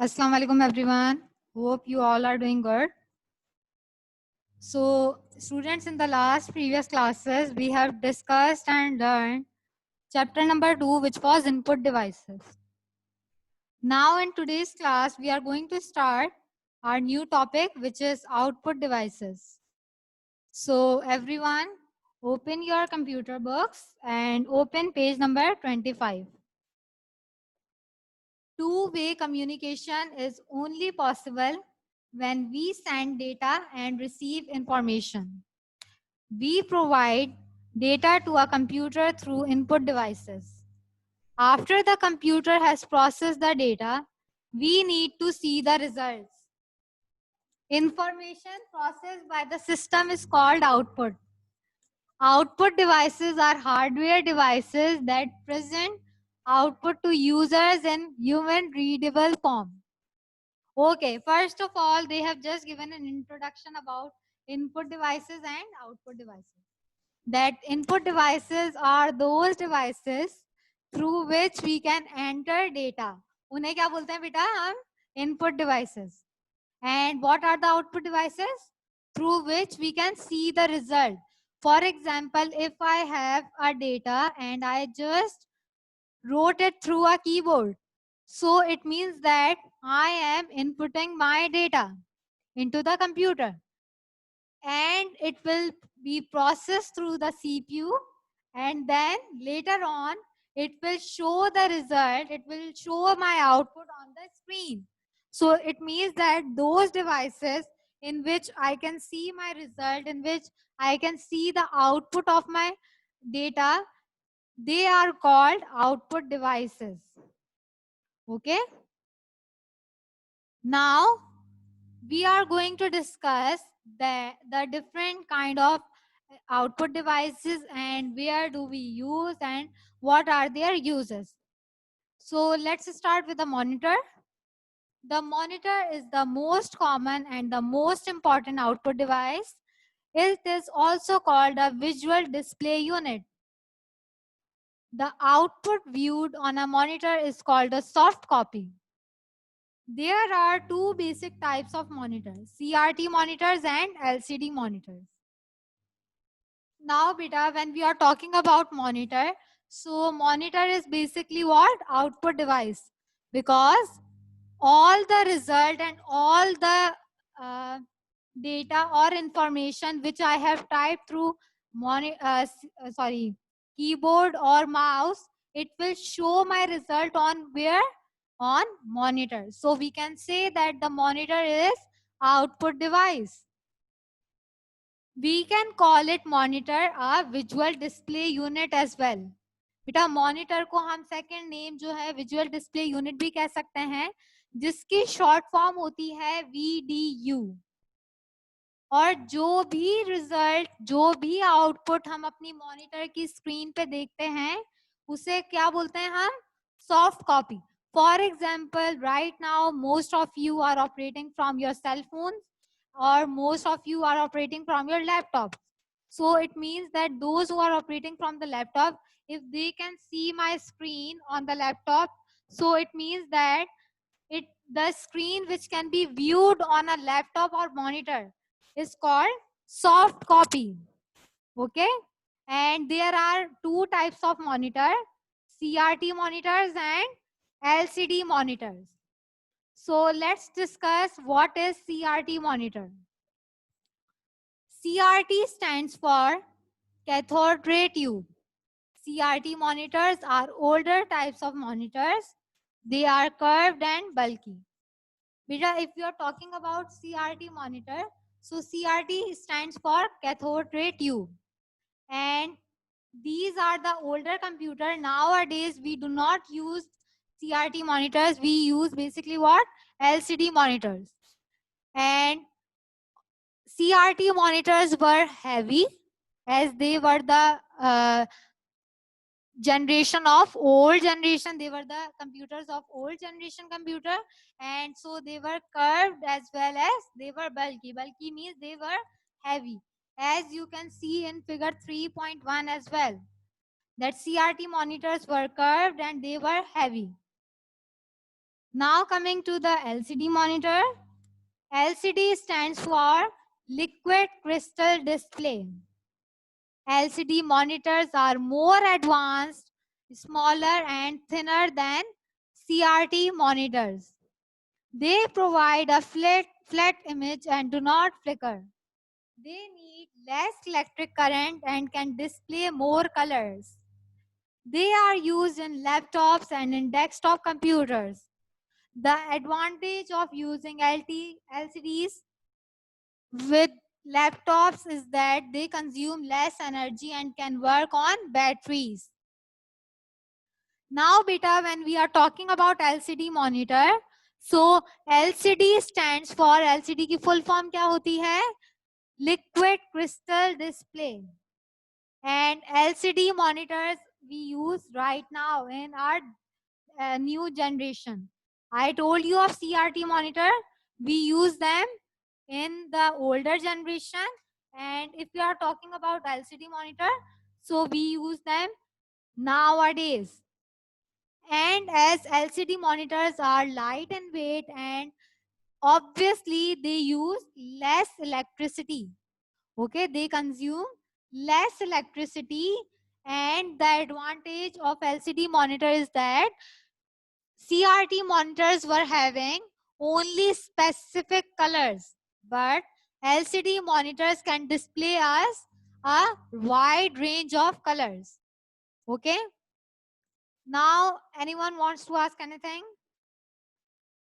Assalamu alaikum everyone. Hope you all are doing good. So students, in the last previous classes, we have discussed and learned chapter number 2, which was input devices. Now in today's class, we are going to start our new topic, which is output devices. So everyone, open your computer books and open page number 25. Two-way communication is only possible when we send data and receive information. We provide data to a computer through input devices. After the computer has processed the data, we need to see the results. Information processed by the system is called output. Output devices are hardware devices that present output to users in human readable form. Okay, first of all, they have just given an introduction about input devices and output devices. That input devices are those devices through which we can enter data. उन्हें क्या बोलते हैं बेटा हम? Input devices. And what are the output devices? Through which we can see the result. For example, if I have a data and I just wrote it through a keyboard, so it means that I am inputting my data into the computer and it will be processed through the CPU, and then later on it will show the result, it will show my output on the screen. So it means that those devices in which I can see my result, in which I can see the output of my data, they are called output devices. Okay. Now we are going to discuss the different kind of output devices and where do we use and what are their uses. So let's start with the monitor. The monitor is the most common and the most important output device. It is also called a visual display unit. The output viewed on a monitor is called a soft copy. There are two basic types of monitors, CRT monitors and LCD monitors. Now, beta, when we are talking about monitor, so monitor is basically what? Output device. Because all the result and all the data or information which I have typed through keyboard or mouse, it will show my result on where? On monitor. So we can say that the monitor is output device. We can call it monitor a visual display unit as well. बेटा monitor को हम second name जो है visual display unit भी कह सकते हैं, जिसकी शॉर्ट फॉर्म होती है VDU. और जो भी रिजल्ट, जो भी आउटपुट हम अपनी मॉनिटर की स्क्रीन पे देखते हैं, उसे क्या बोलते हैं हम? Soft copy. For example, right now most of you are operating from your cell phone or most of you are operating from your laptop. So it means that those who are operating from the laptop, if they can see my screen on the laptop, so it means that the screen which can be viewed on a laptop or monitor is called soft copy. Okay. And there are two types of monitor, CRT monitors and LCD monitors. So let's discuss what is CRT monitor. CRT stands for cathode ray tube. CRT monitors are older types of monitors. They are curved and bulky. Beta, if you are talking about CRT monitor, so CRT stands for cathode ray tube. And these are the older computer. Nowadays, we do not use CRT monitors. We use basically what? LCD monitors. And CRT monitors were heavy as they were the generation of old generation. They were the computers of old generation computer, and so they were curved as well as they were bulky. Bulky means they were heavy, as you can see in figure 3.1 as well. That CRT monitors were curved and they were heavy. Now coming to the LCD monitor. LCD stands for liquid crystal display. LCD monitors are more advanced, smaller and thinner than CRT monitors. They provide a flat image and do not flicker. They need less electric current and can display more colors. They are used in laptops and in desktop computers. The advantage of using LCDs with laptops is that they consume less energy and can work on batteries. Now beta, when we are talking about LCD monitor, so LCD stands for, LCD की full form क्या होती है? Liquid crystal display. And LCD monitors we use right now in our new generation. I told you of CRT monitor. We use them in the older generation. And if we are talking about LCD monitor, so we use them nowadays. And as LCD monitors are light in weight and obviously they use less electricity. Okay, they consume less electricity, and the advantage of LCD monitor is that CRT monitors were having only specific colors, but LCD monitors can display us a wide range of colors. Okay. Now, anyone wants to ask anything?